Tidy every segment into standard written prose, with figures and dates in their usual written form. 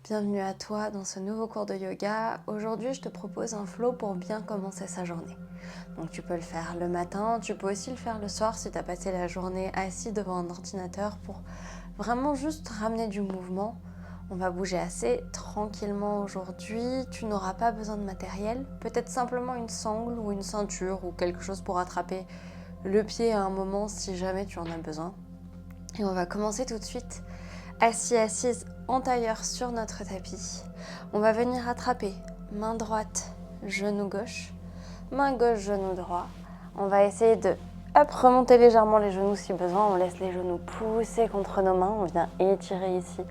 Bienvenue à toi dans ce nouveau cours de yoga. Aujourd'hui, je te propose un flow pour bien commencer sa journée. Donc tu peux le faire le matin, tu peux aussi le faire le soir si tu as passé la journée assis devant un ordinateur pour vraiment juste ramener du mouvement. On va bouger assez tranquillement aujourd'hui, tu n'auras pas besoin de matériel, peut-être simplement une sangle ou une ceinture ou quelque chose pour attraper le pied à un moment si jamais tu en as besoin. Et on va commencer tout de suite assis, assise en tailleur sur notre tapis. On va venir attraper main droite, genou gauche, main gauche, genou droit. On va essayer de remonter légèrement les genoux si besoin. On laisse les genoux pousser contre nos mains. On vient étirer ici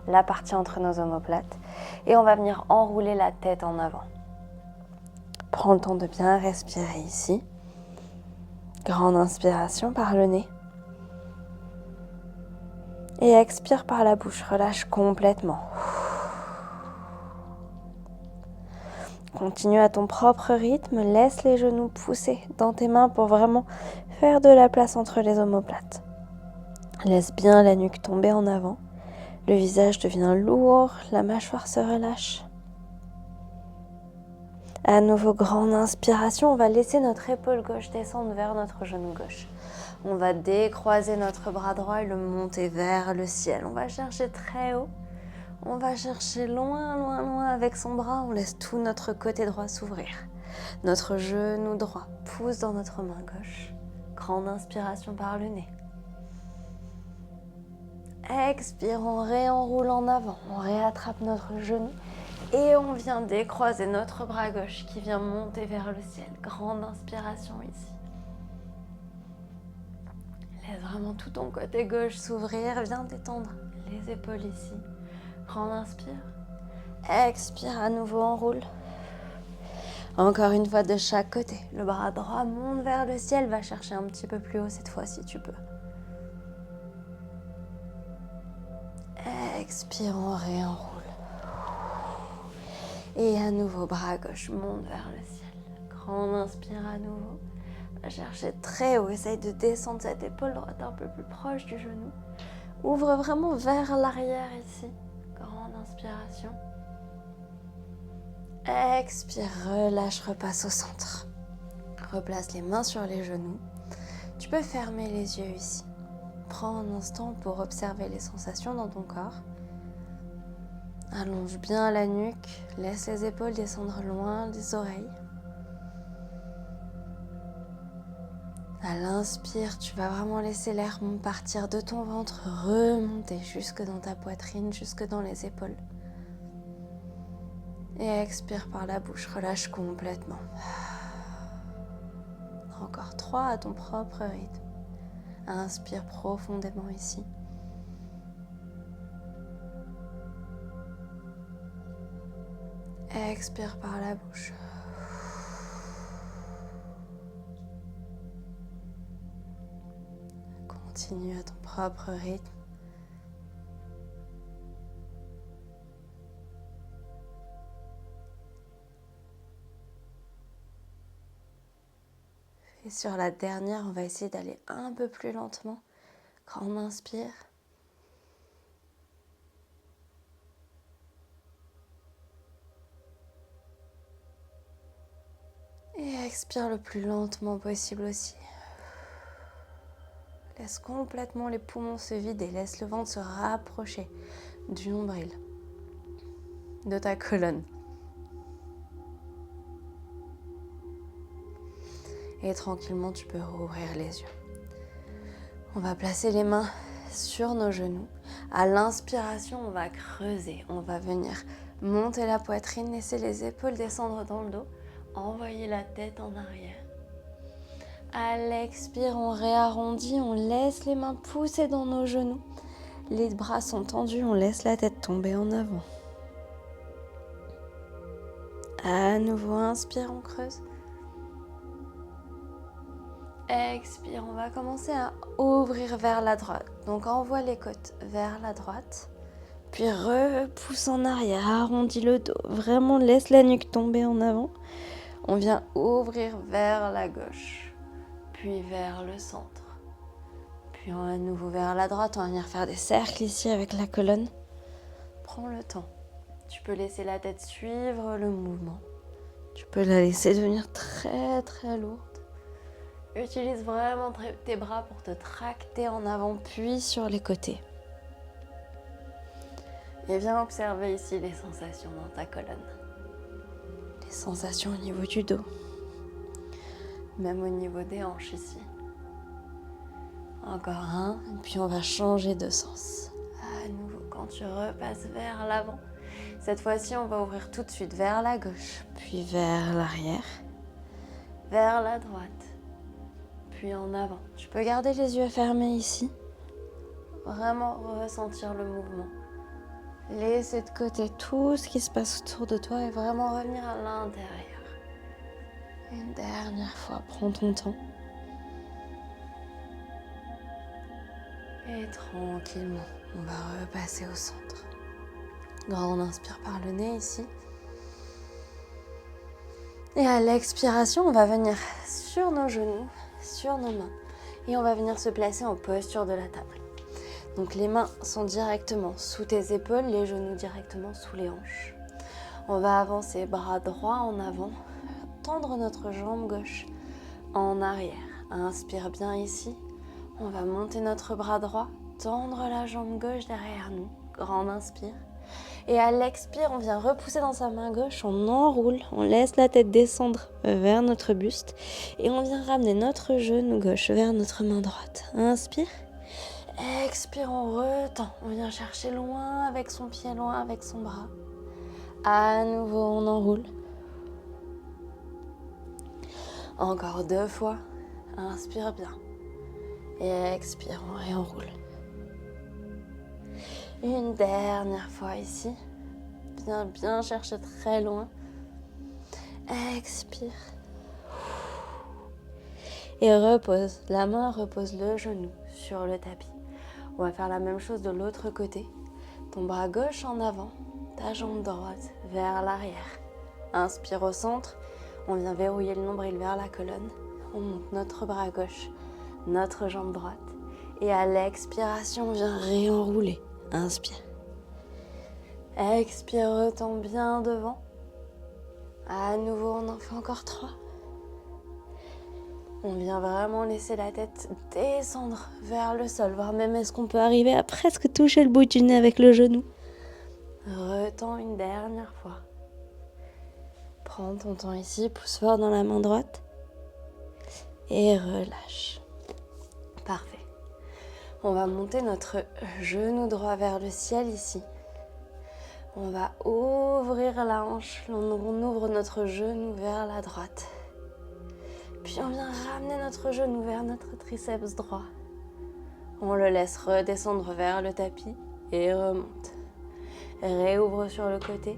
la partie entre nos omoplates. Et on va venir enrouler la tête en avant. Prends le temps de bien respirer ici. Grande inspiration par le nez. Et expire par la bouche, relâche complètement. Continue à ton propre rythme, laisse les genoux pousser dans tes mains pour vraiment faire de la place entre les omoplates. Laisse bien la nuque tomber en avant, le visage devient lourd, la mâchoire se relâche. À nouveau, grande inspiration, on va laisser notre épaule gauche descendre vers notre genou gauche. On va décroiser notre bras droit et le monter vers le ciel. On va chercher très haut. On va chercher loin, loin, loin avec son bras. On laisse tout notre côté droit s'ouvrir. Notre genou droit pousse dans notre main gauche. Grande inspiration par le nez. Expire, on réenroule en avant. On réattrape notre genou. Et on vient décroiser notre bras gauche qui vient monter vers le ciel. Grande inspiration ici. Laisse vraiment tout ton côté gauche s'ouvrir. Viens détendre les épaules ici. Grande inspire. Expire, à nouveau enroule. Encore une fois de chaque côté. Le bras droit monte vers le ciel. Va chercher un petit peu plus haut cette fois si tu peux. Expire, on réenroule. Et à nouveau, bras gauche monte vers le ciel. Grande inspire à nouveau. Va chercher très haut. Essaye de descendre cette épaule droite un peu plus proche du genou. Ouvre vraiment vers l'arrière ici. Grande inspiration. Expire, relâche, repasse au centre. Replace les mains sur les genoux. Tu peux fermer les yeux ici. Prends un instant pour observer les sensations dans ton corps. Allonge bien la nuque, laisse les épaules descendre loin des oreilles. À l'inspire, tu vas vraiment laisser l'air partir de ton ventre, remonter jusque dans ta poitrine, jusque dans les épaules. Et expire par la bouche, relâche complètement. Encore 3 à ton propre rythme. Inspire profondément ici. Expire par la bouche. Continue à ton propre rythme. Et sur la dernière, on va essayer d'aller un peu plus lentement. Grande inspire. Et expire le plus lentement possible aussi. Laisse complètement les poumons se vider. Laisse le ventre se rapprocher du nombril, de ta colonne. Et tranquillement, tu peux rouvrir les yeux. On va placer les mains sur nos genoux. À l'inspiration, on va creuser. On va venir monter la poitrine, laisser les épaules descendre dans le dos. Envoyer la tête en arrière. À l'expire, on réarrondit, on laisse les mains pousser dans nos genoux. Les bras sont tendus, on laisse la tête tomber en avant. À nouveau, inspire, on creuse. Expire, on va commencer à ouvrir vers la droite. Donc envoie les côtes vers la droite. Puis repousse en arrière, arrondis le dos. Vraiment, laisse la nuque tomber en avant. On vient ouvrir vers la gauche, puis vers le centre. Puis à nouveau vers la droite, on va venir faire des cercles ici avec la colonne. Prends le temps Tu peux laisser la tête suivre le mouvement. Tu peux la laisser devenir très très lourde. Utilise vraiment tes bras pour te tracter en avant, puis sur les côtés. Et viens observer ici les sensations dans ta colonne. Les sensations au niveau du dos. Même au niveau des hanches ici. Encore un, et puis on va changer de sens. À nouveau, quand tu repasses vers l'avant, cette fois-ci on va ouvrir tout de suite vers la gauche, puis vers l'arrière, vers la droite, puis en avant. Tu peux garder les yeux fermés ici, vraiment ressentir le mouvement. Laisser de côté tout ce qui se passe autour de toi et vraiment revenir à l'intérieur. Une dernière fois, prends ton temps. Et tranquillement, on va repasser au centre. On inspire par le nez ici. Et à l'expiration, on va venir sur nos genoux, sur nos mains. Et on va venir se placer en posture de la table. Donc les mains sont directement sous tes épaules, les genoux directement sous les hanches. On va avancer bras droits en avant, tendre notre jambe gauche en arrière. Inspire bien ici. On va monter notre bras droit, tendre la jambe gauche derrière nous. Grande inspire. Et à l'expire, on vient repousser dans sa main gauche, on enroule, on laisse la tête descendre vers notre buste. Et on vient ramener notre genou gauche vers notre main droite. Inspire. Expire, on retend. On vient chercher loin avec son pied, loin avec son bras. À nouveau, on enroule. Encore 2 fois. Inspire bien. Et expire, on réenroule. Une dernière fois ici. Viens bien chercher très loin. Expire. Et repose. La main repose le genou sur le tapis. On va faire la même chose de l'autre côté. Ton bras gauche en avant, ta jambe droite vers l'arrière. Inspire au centre. On vient verrouiller le nombril vers la colonne. On monte notre bras gauche, notre jambe droite. Et à l'expiration, on vient réenrouler. Inspire. Expire, retends bien devant. À nouveau, on en fait encore 3. On vient vraiment laisser la tête descendre vers le sol, voire même est-ce qu'on peut arriver à presque toucher le bout du nez avec le genou. Retends une dernière fois. Prends ton temps ici, pousse fort dans la main droite et relâche. Parfait. On va monter notre genou droit vers le ciel ici. On va ouvrir la hanche, on ouvre notre genou vers la droite. Puis on vient ramener notre genou vers notre triceps droit. On le laisse redescendre vers le tapis et remonte. Réouvre sur le côté,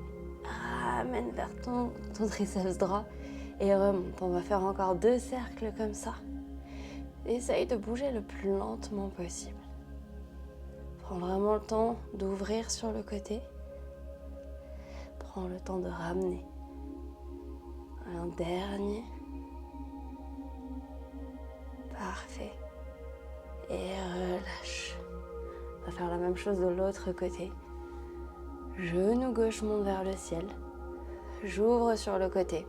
ramène vers ton triceps droit et remonte. On va faire encore 2 cercles comme ça. Essaye de bouger le plus lentement possible. Prends vraiment le temps d'ouvrir sur le côté. Prends le temps de ramener. Un dernier. Parfait. Et relâche. On va faire la même chose de l'autre côté. Genou gauche monte vers le ciel. J'ouvre sur le côté.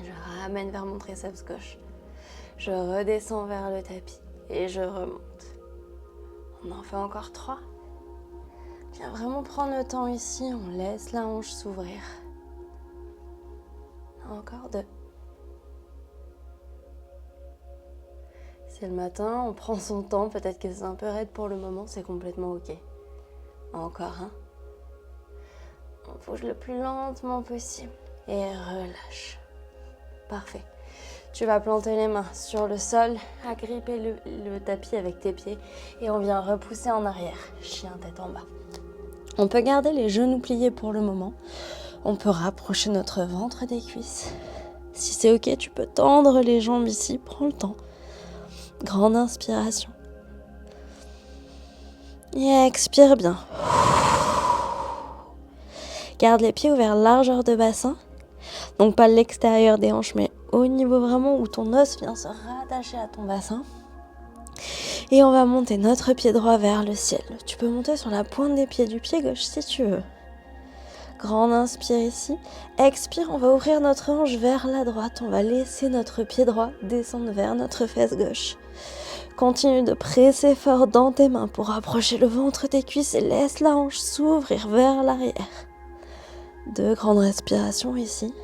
Je ramène vers mon triceps gauche. Je redescends vers le tapis et je remonte. On en fait encore 3. Viens vraiment prendre le temps ici. On laisse la hanche s'ouvrir. Encore 2. C'est le matin, on prend son temps. Peut-être que c'est un peu raide pour le moment. C'est complètement ok. Encore 1. On bouge le plus lentement possible. Et relâche. Parfait. Tu vas planter les mains sur le sol, agripper le tapis avec tes pieds et on vient repousser en arrière, chien tête en bas. On peut garder les genoux pliés pour le moment. On peut rapprocher notre ventre des cuisses. Si c'est ok, tu peux tendre les jambes ici, prends le temps. Grande inspiration. Et expire bien. Garde les pieds ouverts largeur de bassin. Donc pas l'extérieur des hanches, mais au niveau vraiment où ton os vient se rattacher à ton bassin. Et on va monter notre pied droit vers le ciel. Tu peux monter sur la pointe des pieds du pied gauche si tu veux. Grande inspire ici. Expire, on va ouvrir notre hanche vers la droite. On va laisser notre pied droit descendre vers notre fesse gauche. Continue de presser fort dans tes mains pour rapprocher le ventre des cuisses et laisse la hanche s'ouvrir vers l'arrière. 2 grandes respirations ici.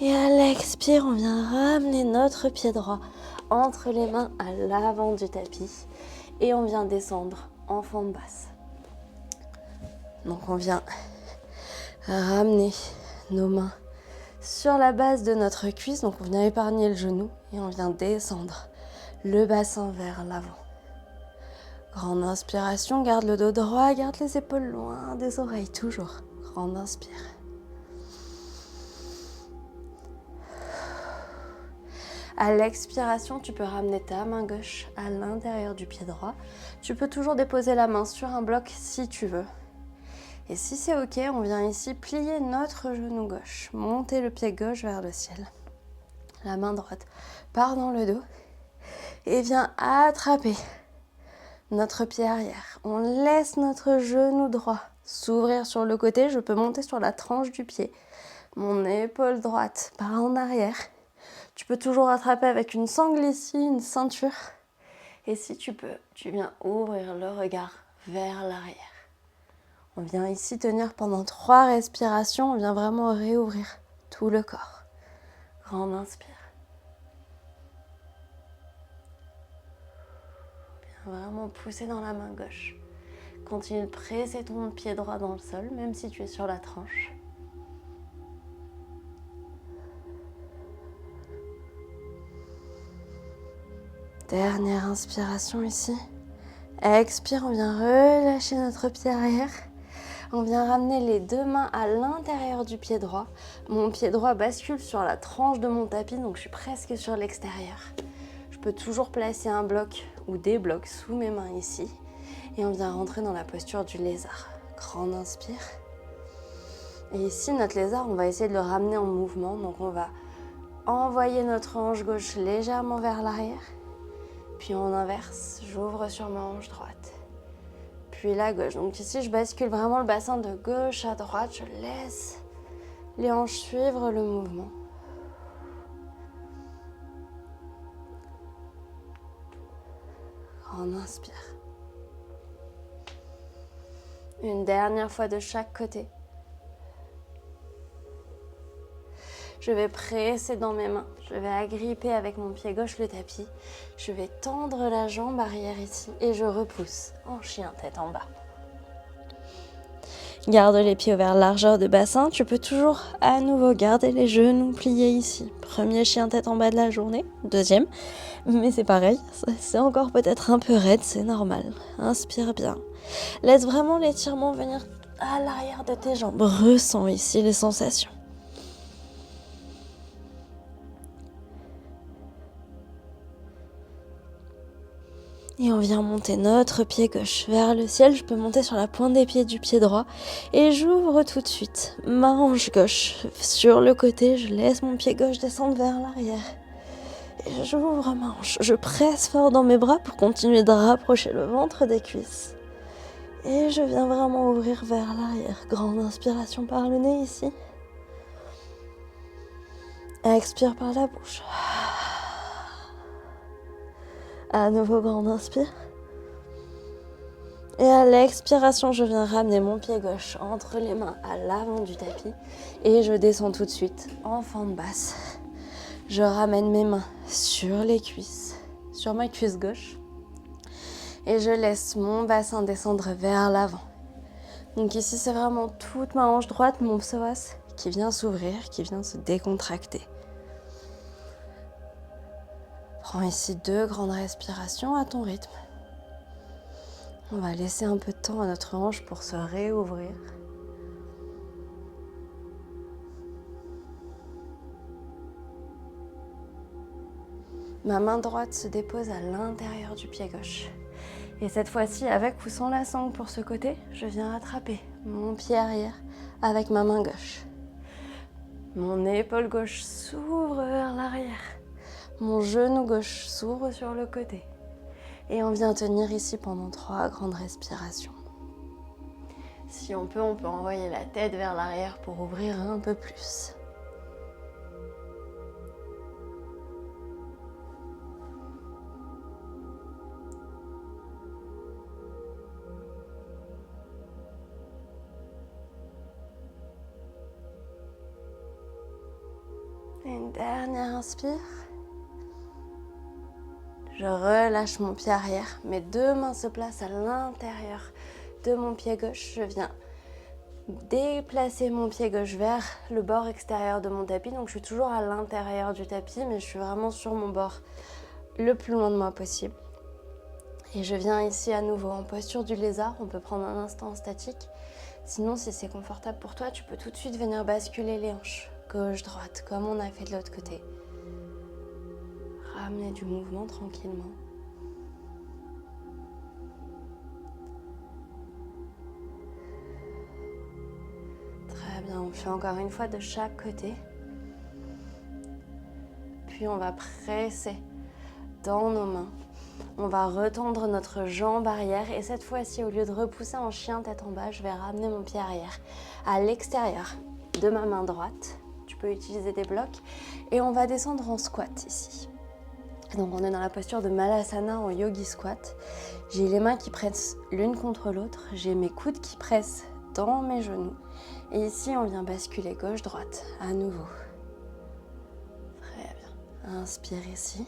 Et à l'expire, on vient ramener notre pied droit entre les mains à l'avant du tapis et on vient descendre en fente basse. Donc on vient ramener nos mains sur la base de notre cuisse, donc on vient épargner le genou et on vient descendre le bassin vers l'avant. Grande inspiration, garde le dos droit, garde les épaules loin des oreilles, toujours. Grande inspire. À l'expiration, tu peux ramener ta main gauche à l'intérieur du pied droit. Tu peux toujours déposer la main sur un bloc si tu veux. Et si c'est ok, on vient ici plier notre genou gauche, monter le pied gauche vers le ciel. La main droite part dans le dos et vient attraper notre pied arrière. On laisse notre genou droit s'ouvrir sur le côté. Je peux monter sur la tranche du pied. Mon épaule droite part en arrière. Tu peux toujours attraper avec une sangle ici, une ceinture. Et si tu peux, tu viens ouvrir le regard vers l'arrière. On vient ici tenir pendant 3 respirations. On vient vraiment réouvrir tout le corps. Grande inspire. Viens vraiment pousser dans la main gauche. Continue de presser ton pied droit dans le sol, même si tu es sur la tranche. Dernière inspiration ici. Expire, on vient relâcher notre pied arrière. On vient ramener les 2 mains à l'intérieur du pied droit. Mon pied droit bascule sur la tranche de mon tapis, donc je suis presque sur l'extérieur. Je peux toujours placer un bloc ou des blocs sous mes mains ici. Et on vient rentrer dans la posture du lézard. Grande inspire. Et ici, notre lézard, on va essayer de le ramener en mouvement. Donc on va envoyer notre hanche gauche légèrement vers l'arrière. Puis on inverse, j'ouvre sur ma hanche droite. Puis la gauche. Donc ici, je bascule vraiment le bassin de gauche à droite. Je laisse les hanches suivre le mouvement. On inspire. Une dernière fois de chaque côté. Je vais presser dans mes mains. Je vais agripper avec mon pied gauche le tapis. Je vais tendre la jambe arrière ici et je repousse en chien tête en bas. Garde les pieds ouverts largeur de bassin. Tu peux toujours à nouveau garder les genoux pliés ici. Premier chien tête en bas de la journée. Deuxième. Mais c'est pareil, c'est encore peut-être un peu raide, c'est normal. Inspire bien. Laisse vraiment l'étirement venir à l'arrière de tes jambes. Ressens ici les sensations. Et on vient monter notre pied gauche vers le ciel. Je peux monter sur la pointe des pieds du pied droit. Et j'ouvre tout de suite ma hanche gauche sur le côté. Je laisse mon pied gauche descendre vers l'arrière. Et j'ouvre ma hanche. Je presse fort dans mes bras pour continuer de rapprocher le ventre des cuisses. Et je viens vraiment ouvrir vers l'arrière. Grande inspiration par le nez ici. Expire par la bouche. À nouveau, grande inspire. Et à l'expiration, je viens ramener mon pied gauche entre les mains à l'avant du tapis. Et je descends tout de suite en fente basse. Je ramène mes mains sur les cuisses, sur ma cuisse gauche. Et je laisse mon bassin descendre vers l'avant. Donc ici, c'est vraiment toute ma hanche droite, mon psoas, qui vient s'ouvrir, qui vient se décontracter. Prends ici 2 grandes respirations à ton rythme. On va laisser un peu de temps à notre hanche pour se réouvrir. Ma main droite se dépose à l'intérieur du pied gauche. Et cette fois-ci, avec ou sans la sangle pour ce côté, je viens attraper mon pied arrière avec ma main gauche. Mon épaule gauche s'ouvre vers l'arrière. Mon genou gauche s'ouvre sur le côté. Et on vient tenir ici pendant 3 grandes respirations. Si on peut envoyer la tête vers l'arrière pour ouvrir un peu plus. Et une dernière inspire. Je relâche mon pied arrière. Mes 2 mains se placent à l'intérieur de mon pied gauche. Je viens déplacer mon pied gauche vers le bord extérieur de mon tapis. Donc je suis toujours à l'intérieur du tapis, mais je suis vraiment sur mon bord le plus loin de moi possible. Et je viens ici à nouveau en posture du lézard. On peut prendre un instant statique. Sinon, si c'est confortable pour toi, tu peux tout de suite venir basculer les hanches. Gauche, droite, comme on a fait de l'autre côté. Ramener du mouvement tranquillement. Très bien, on fait encore une fois de chaque côté. Puis on va presser dans nos mains. On va retendre notre jambe arrière et cette fois-ci, au lieu de repousser en chien tête en bas, je vais ramener mon pied arrière à l'extérieur de ma main droite. Tu peux utiliser des blocs et on va descendre en squat ici. Donc on est dans la posture de Malasana en yogi squat. J'ai les mains qui pressent l'une contre l'autre, j'ai mes coudes qui pressent dans mes genoux. Et ici on vient basculer gauche-droite à nouveau. Très bien. Inspire ici.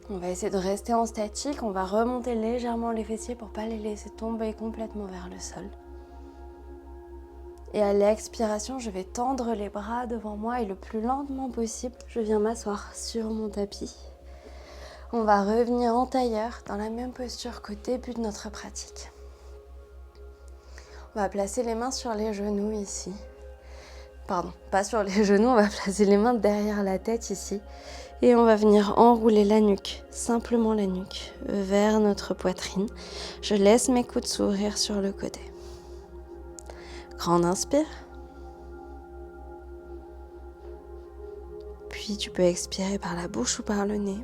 On va essayer de rester en statique, on va remonter légèrement les fessiers pour ne pas les laisser tomber complètement vers le sol. Et à l'expiration, je vais tendre les bras devant moi et le plus lentement possible, je viens m'asseoir sur mon tapis. On va revenir en tailleur dans la même posture qu'au début de notre pratique. On va placer les mains sur les genoux ici. Pardon, pas sur les genoux, on va placer les mains derrière la tête ici. Et on va venir enrouler la nuque, simplement la nuque, vers notre poitrine. Je laisse mes coudes s'ouvrir sur le côté. Grande inspire. Puis tu peux expirer par la bouche ou par le nez.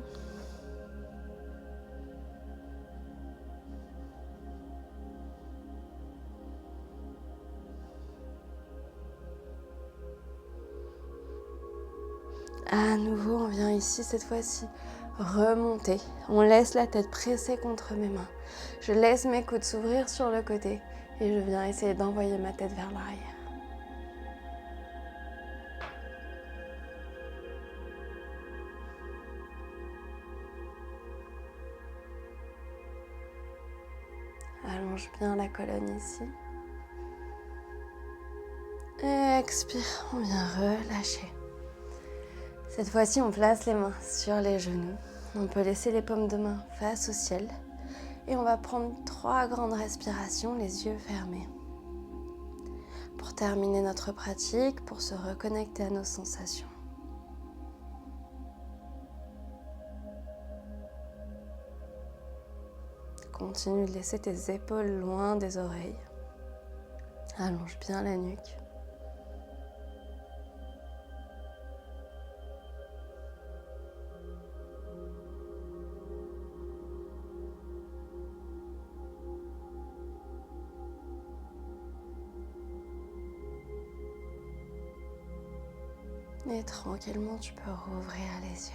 À nouveau, on vient ici, cette fois-ci, remonter. On laisse la tête pressée contre mes mains. Je laisse mes coudes s'ouvrir sur le côté et je viens essayer d'envoyer ma tête vers l'arrière. Allonge bien la colonne ici. Et expire, on vient relâcher. Cette fois-ci, on place les mains sur les genoux. On peut laisser les paumes de main face au ciel. Et on va prendre 3 grandes respirations, les yeux fermés. Pour terminer notre pratique, pour se reconnecter à nos sensations. Continue de laisser tes épaules loin des oreilles. Allonge bien la nuque. Et tranquillement, tu peux rouvrir les yeux.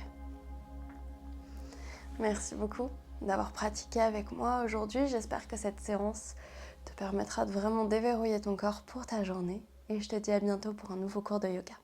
Merci beaucoup d'avoir pratiqué avec moi aujourd'hui. J'espère que cette séance te permettra de vraiment déverrouiller ton corps pour ta journée. Et je te dis à bientôt pour un nouveau cours de yoga.